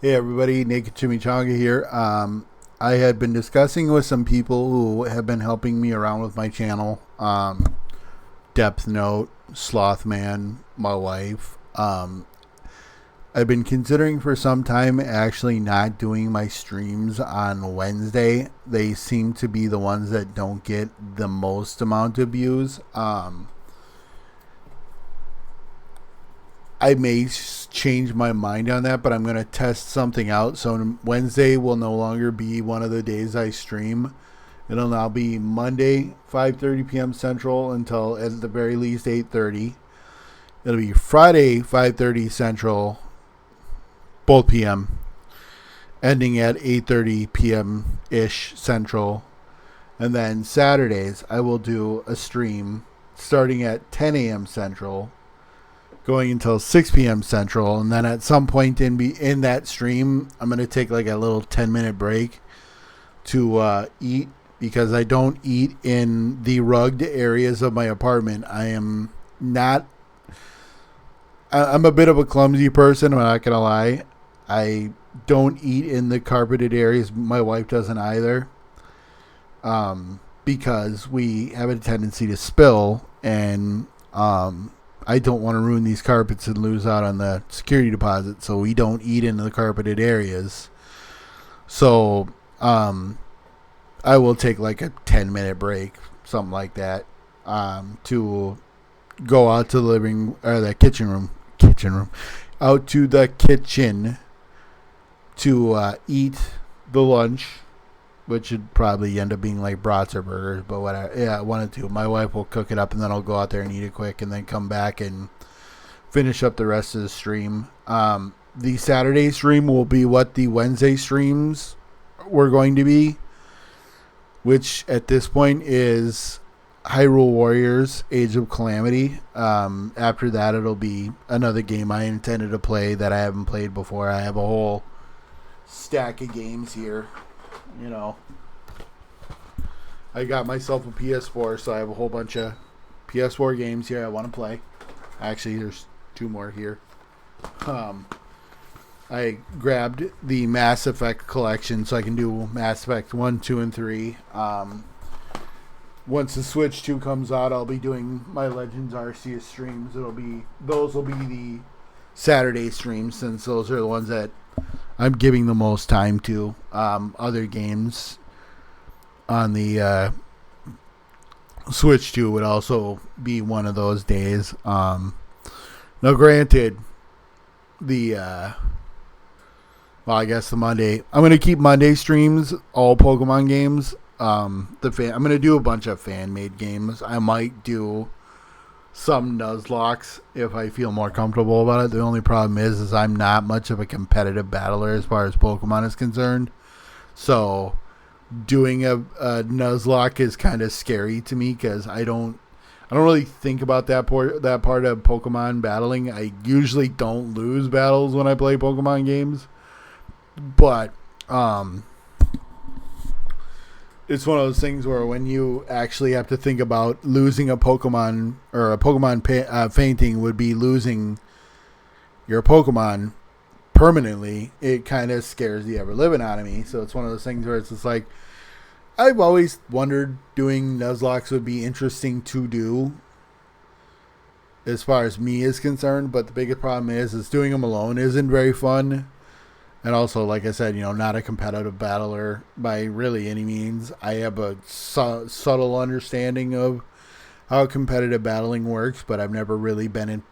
Hey everybody, NakdChimichanga here. I had been discussing with some people who have been helping me around with my channel. Depth Note, Slothman, my wife. I've been considering for some time actually not doing my streams on Wednesday. They seem to be the ones that don't get the most amount of views. I may change my mind on that, but I'm going to test something out. So Wednesday will no longer be one of the days I stream. It'll now be Monday, 5:30 p.m. Central until at the very least 8:30. It'll be Friday, 5:30 Central, both p.m., ending at 8:30 p.m. ish Central. And then Saturdays, I will do a stream starting at 10 a.m. Central, going until 6 p.m. Central, and then at some point in that stream, I'm gonna take like a little 10-minute break to eat because I don't eat in the rugged areas of my apartment. I'm not. I'm a bit of a clumsy person. I'm not gonna lie. I don't eat in the carpeted areas. My wife doesn't either, because we have a tendency to spill and I don't want to ruin these carpets and lose out on the security deposit, so we don't eat in the carpeted areas. So, I will take like a 10-minute break, something like that, to go out to the living or the kitchen room, out to the kitchen to eat the lunch, which would probably end up being like brats or burgers, but whatever. Yeah, one or two. My wife will cook it up, and then I'll go out there and eat it quick, and then come back and finish up the rest of the stream. The Saturday stream will be what the Wednesday streams were going to be, which at this point is Hyrule Warriors, Age of Calamity. After that, it'll be another game I intended to play that I haven't played before. I have a whole stack of games here. You know, I got myself a PS4, so I have a whole bunch of PS4 games here I want to play. Actually, there's two more here. I grabbed the Mass Effect collection so I can do Mass Effect 1, 2, and 3. Once the Switch 2 comes out, I'll be doing my Legends Arceus streams. Those will be the Saturday streams, since those are the ones that I'm giving the most time to. Other games on the Switch 2 would also be one of those days. Now, granted, I guess the Monday, I'm going to keep Monday streams all Pokemon games. I'm going to do a bunch of fan-made games. I might do some Nuzlocke if I feel more comfortable about it. The only problem is I'm not much of a competitive battler as far as Pokemon is concerned. So doing a Nuzlocke is kind of scary to me because I don't really think about that part of Pokemon battling. I usually don't lose battles when I play Pokemon games, but it's one of those things where when you actually have to think about losing a Pokemon, or a Pokemon fainting would be losing your Pokemon permanently, it kind of scares the ever living out of me. So it's one of those things where it's just like, I've always wondered doing Nuzlocke would be interesting to do as far as me is concerned, but the biggest problem is doing them alone isn't very fun. And also, like I said, not a competitive battler by really any means. I have a subtle understanding of how competitive battling works, but I've never really been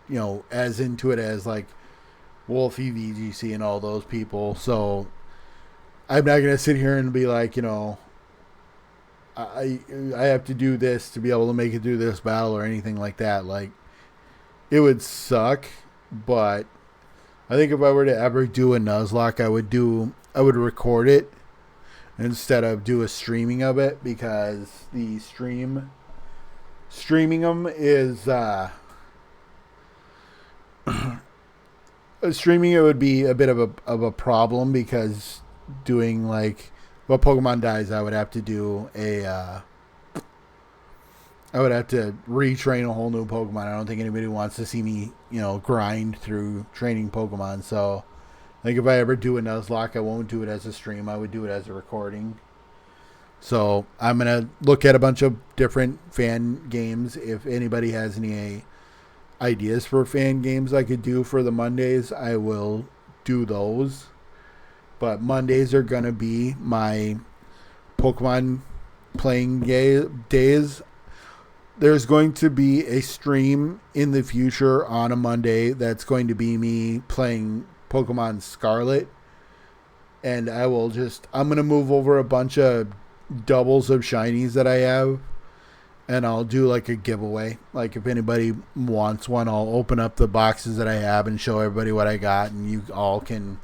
as into it as like Wolfie, VGC, and all those people. So I'm not gonna sit here and be like, I have to do this to be able to make it through this battle or anything like that. Like, it would suck, but I think if I were to ever do a Nuzlocke, I would record it instead of do a streaming of it, because the streaming them is streaming it would be a bit of a problem, because doing like, well, Pokemon dies, I would have to do I would have to retrain a whole new Pokemon. I don't think anybody wants to see me, grind through training Pokemon. So Like if I ever do a Nuzlocke, I won't do it as a stream. I would do it as a recording. So I'm going to look at a bunch of different fan games. If anybody has any ideas for fan games I could do for the Mondays, I will do those. But Mondays are going to be my Pokemon playing days. There's going to be a stream in the future on a Monday that's going to be me playing Pokemon Scarlet. And I'm going to move over a bunch of doubles of shinies that I have, and I'll do like a giveaway. Like if anybody wants one, I'll open up the boxes that I have and show everybody what I got, and you all can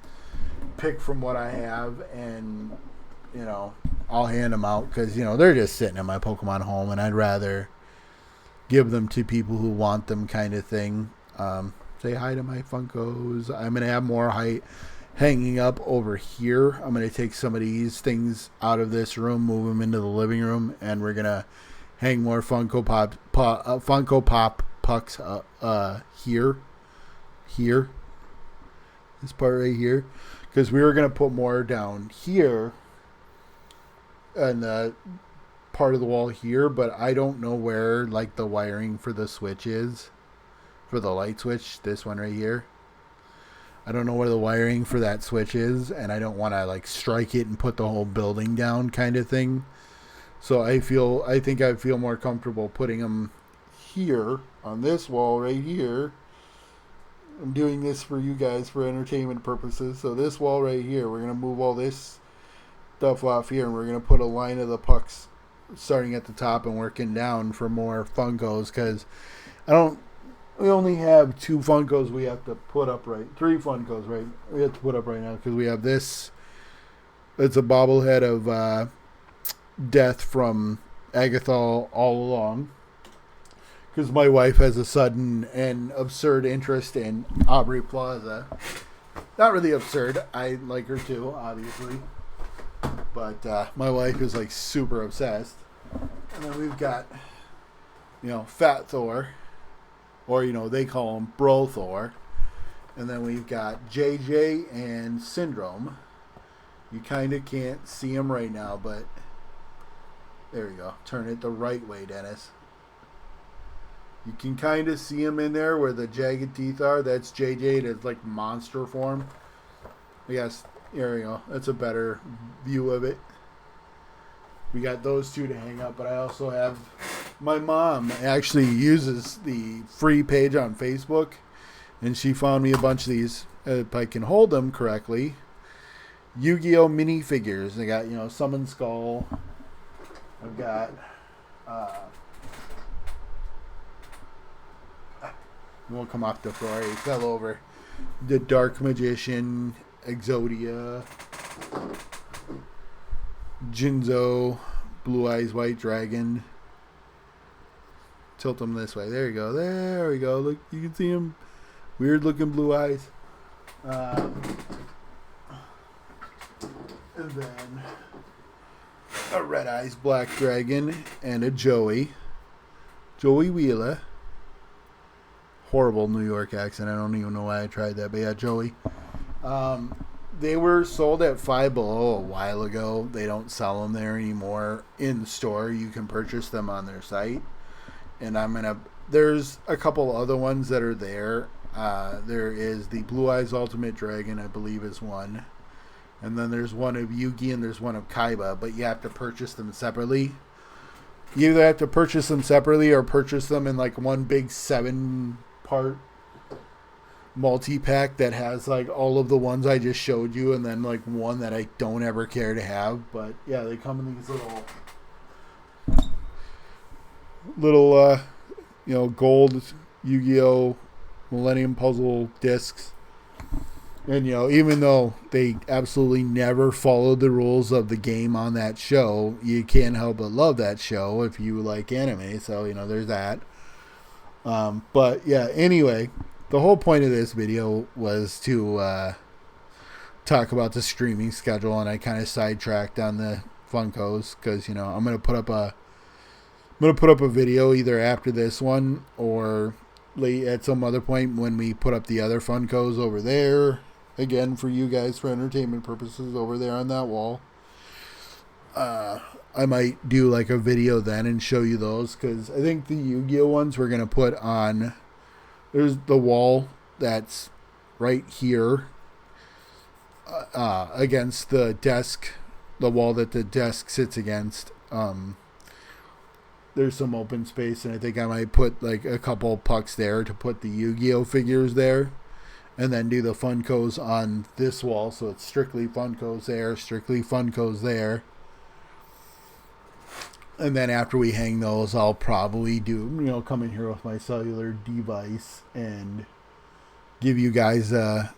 pick from what I have, and I'll hand them out because they're just sitting in my Pokemon home, and I'd rather give them to people who want them, kind of thing. Say hi to my Funkos. I'm gonna have more hanging up over here. I'm going to take some of these things out of this room, move them into the living room, and we're going to hang more Funko Pop pucks here. This part right here. Because we were going to put more down here and the part of the wall here, but I don't know where like the wiring for the switch is. For the light switch, this one right here. I don't know where the wiring for that switch is, and I don't want to like strike it and put the whole building down, kind of thing. So I think I feel more comfortable putting them here on this wall right here. I'm doing this for you guys for entertainment purposes. So this wall right here, we're gonna move all this stuff off here, and we're gonna put a line of the pucks starting at the top and working down for more Funkos, because we only have 2 Funkos we have to put up right. 3 Funkos, right? We have to put up right now because we have this. It's a bobblehead of Death from Agathol all along. Because my wife has a sudden and absurd interest in Aubrey Plaza. Not really absurd. I like her too, obviously. But my wife is like super obsessed. And then we've got, Fat Thor. Or, they call him Bro Thor. And then we've got JJ and Syndrome. You kind of can't see him right now, but there we go. Turn it the right way, Dennis. You can kind of see him in there where the jagged teeth are. That's JJ. That's like monster form. I guess, there we go. That's a better view of it. We got those 2 to hang up, but I also have... My mom actually uses the free page on Facebook, and she found me a bunch of these, if I can hold them correctly, Yu-Gi-Oh! Minifigures. They got, Summon Skull. I've got... it won't come off the floor. He fell over. The Dark Magician, Exodia, Jinzo, Blue Eyes White Dragon. Tilt them this way. There you go. There we go. Look, you can see him. Weird looking blue eyes. And then a Red Eyes Black Dragon and a Joey. Joey Wheeler. Horrible New York accent. I don't even know why I tried that. But yeah, Joey. They were sold at Five Below a while ago. They don't sell them there anymore in the store. You can purchase them on their site. And there's a couple other ones that are there. There is the Blue Eyes Ultimate Dragon, I believe, is one. And then there's one of Yugi and there's one of Kaiba, but you have to purchase them separately. You either have to purchase them separately or purchase them in like one big 7-part multi-pack that has like all of the ones I just showed you, and then like one that I don't ever care to have. But yeah, they come in these little gold Yu-Gi-Oh! Millennium Puzzle discs. And, even though they absolutely never followed the rules of the game on that show, you can't help but love that show if you like anime. So, there's that. But, yeah, anyway, the whole point of this video was to talk about the streaming schedule, and I kind of sidetracked on the Funkos because, I'm going to put up a video either after this one or late at some other point when we put up the other Funkos over there. again for you guys for entertainment purposes over there on that wall. I might do like a video then and show you those, because I think the Yu-Gi-Oh ones we're going to put on, there's the wall that's right here against the desk, the wall that the desk sits against. There's some open space, and I think I might put like a couple pucks there to put the Yu-Gi-Oh figures there, and then do the Funkos on this wall, so it's strictly Funkos there, strictly Funkos there. And then after we hang those, I'll probably do, come in here with my cellular device and give you guys a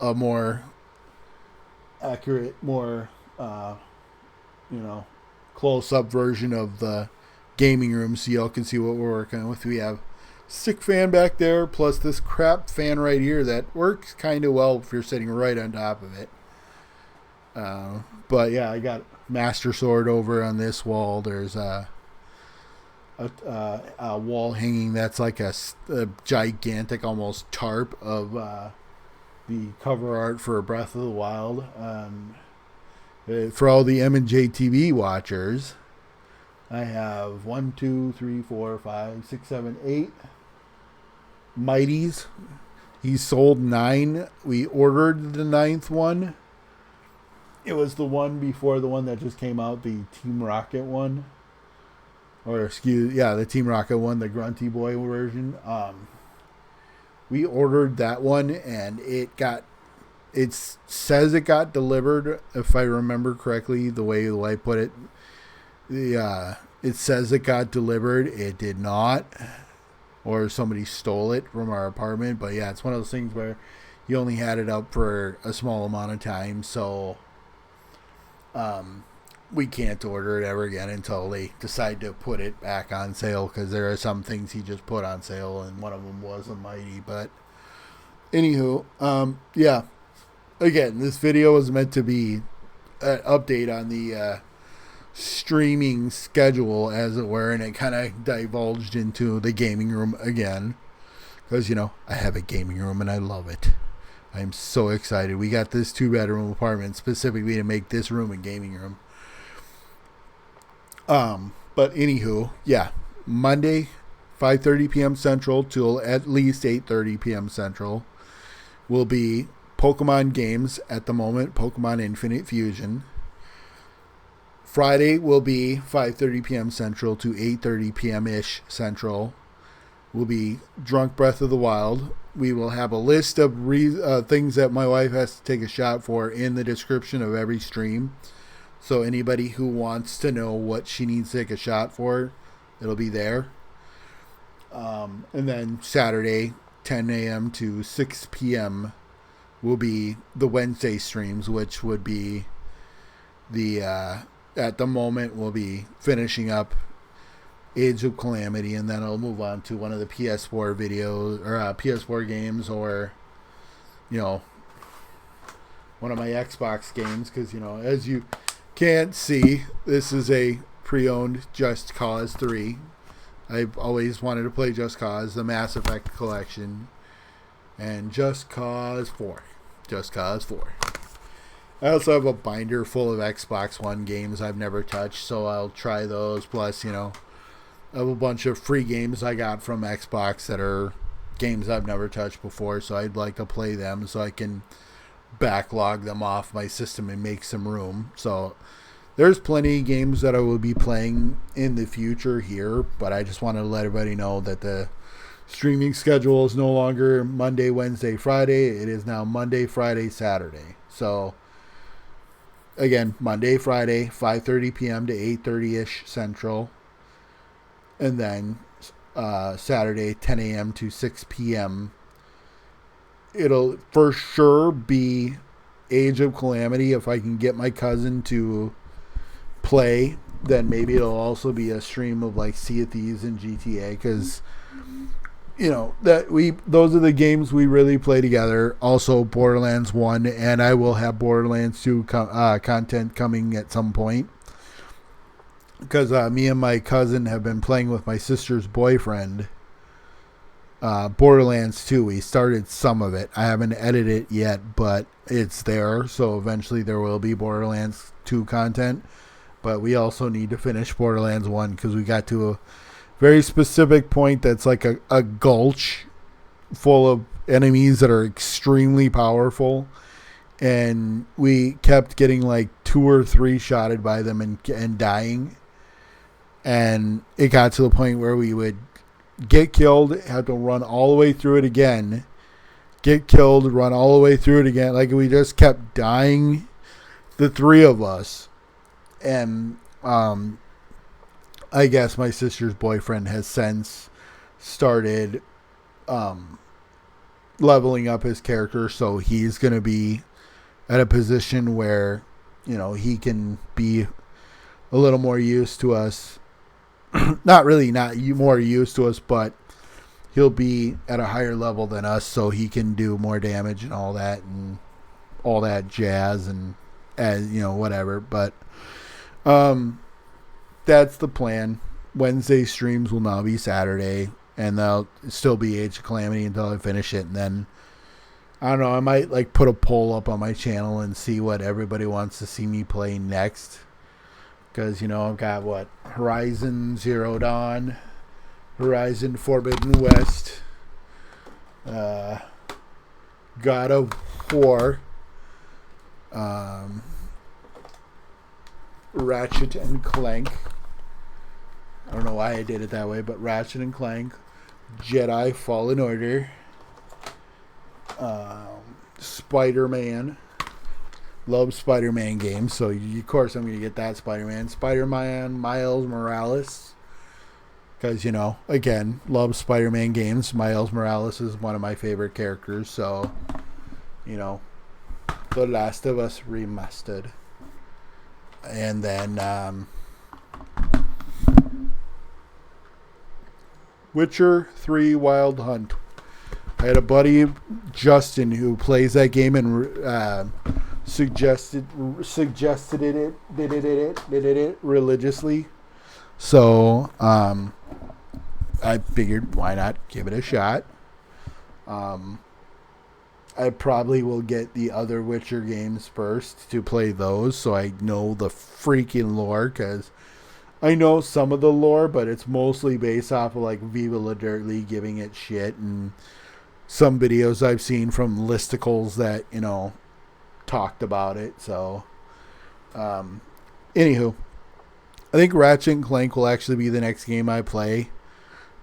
more accurate, more, close-up version of the gaming room so y'all can see what we're working with. We have sick fan back there, plus this crap fan right here that works kind of well if you're sitting right on top of it. But yeah, I got Master Sword over on this wall. There's a wall hanging that's like a gigantic, almost tarp of the cover art for Breath of the Wild. For all the M&J TV watchers, I have 1, 2, 3, 4, 5, 6, 7, 8 Mighties. He sold 9. We ordered the 9th one. It was the one before the one that just came out, the Team Rocket one. The Team Rocket one, the Grunty Boy version. We ordered that one, and it says it got delivered, if I remember correctly, the way I put it. It says it got delivered. It did not. Or somebody stole it from our apartment. But yeah, it's one of those things where you only had it up for a small amount of time, so we can't order it ever again until they decide to put it back on sale, because there are some things he just put on sale, and one of them was a Mighty. But anywho, yeah, again, this video is meant to be an update on the streaming schedule, as it were, and it kind of divulged into the gaming room again, because I have a gaming room and I love it. I'm so excited. We got this 2-bedroom apartment specifically to make this room a gaming room. But anywho, yeah, Monday, 5:30 p.m. Central till at least 8:30 p.m. Central will be Pokemon games at the moment, Pokemon Infinite Fusion. Friday will be 5:30 p.m. Central to 8:30 p.m.-ish Central. Will be Drunk Breath of the Wild. We will have a list of things that my wife has to take a shot for in the description of every stream. So anybody who wants to know what she needs to take a shot for, it'll be there. And then Saturday, 10 a.m. to 6 p.m. will be the Wednesday streams, which would be the, at the moment, we'll be finishing up Age of Calamity, and then I'll move on to one of the PS4 videos, or PS4 games, or, one of my Xbox games, because, as you can't see, this is a pre-owned Just Cause 3. I've always wanted to play Just Cause, the Mass Effect collection, and Just Cause 4. Just Cause 4. I also have a binder full of Xbox One games I've never touched, so I'll try those. Plus, I have a bunch of free games I got from Xbox that are games I've never touched before, so I'd like to play them so I can backlog them off my system and make some room. So there's plenty of games that I will be playing in the future here, but I just wanted to let everybody know that the streaming schedule is no longer Monday, Wednesday, Friday. It is now Monday, Friday, Saturday. So again, Monday, Friday, 5:30 p.m. to 8:30-ish Central. And then Saturday, 10 a.m. to 6 p.m. It'll for sure be Age of Calamity. If I can get my cousin to play, then maybe it'll also be a stream of like Sea of Thieves and GTA, because those are the games we really play together. Also Borderlands 1, and I will have Borderlands 2 content coming at some point, because me and my cousin have been playing with my sister's boyfriend Borderlands 2, we started some of it. I haven't edited it yet, but it's there. So eventually there will be Borderlands 2 content. But we also need to finish Borderlands 1 because we got to a very specific point that's like a gulch full of enemies that are extremely powerful. And we kept getting like 2 or 3 shotted by them and dying. And it got to the point where we would get killed, have to run all the way through it again, get killed, run all the way through it again. Like, we just kept dying, the 3 of us. And I guess my sister's boyfriend has since started leveling up his character, so he's going to be at a position where, you know, he can be a little more used to us. Not more used to us, but he'll be at a higher level than us, so he can do more damage and all that jazz, and as you know, whatever. But that's the plan. Wednesday streams will now be Saturday, and they'll still be Age of Calamity until I finish it. And then I don't know, I might like put a poll up on my channel and see what everybody wants to see me play next. Because, you know, I've got Horizon Zero Dawn, Horizon Forbidden West, God of War, Ratchet and Clank. I don't know why I did it that way, but Ratchet and Clank, Jedi Fallen Order, Spider-Man. Love Spider-Man games, so of course I'm going to get that Spider-Man, Miles Morales, because, you know, again, love Spider-Man games. Miles Morales is one of my favorite characters, so, you know, The Last of Us Remastered. And then Witcher 3 Wild Hunt. I had a buddy, Justin, who plays that game and suggested it religiously. So I figured, why not give it a shot. I probably will get the other Witcher games first to play those, so I know the freaking lore, because I know some of the lore, but it's mostly based off of like Viva La Dirt League giving it shit, and some videos I've seen from listicles that, you know, talked about it. So anywho, I think Ratchet and Clank will actually be the next game I play,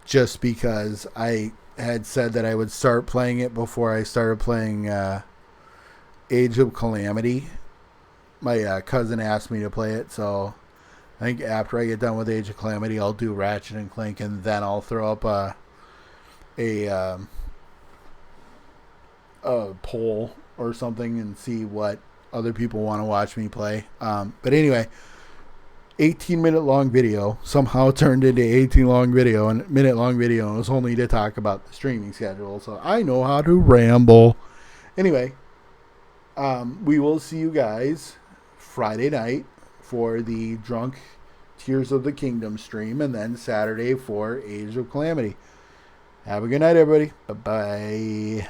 just because I had said that I would start playing it before I started playing Age of Calamity. My cousin asked me to play it, so I think after I get done with Age of Calamity, I'll do Ratchet and Clank, and then I'll throw up a poll or something and see what other people want to watch me play. But anyway, 18-minute long video somehow turned into 18-minute long video, and it was only to talk about the streaming schedule. So I know how to ramble. Anyway, we will see you guys Friday night for the Drunk Tears of the Kingdom stream, and then Saturday for Age of Calamity. Have a good night, everybody. Bye-bye.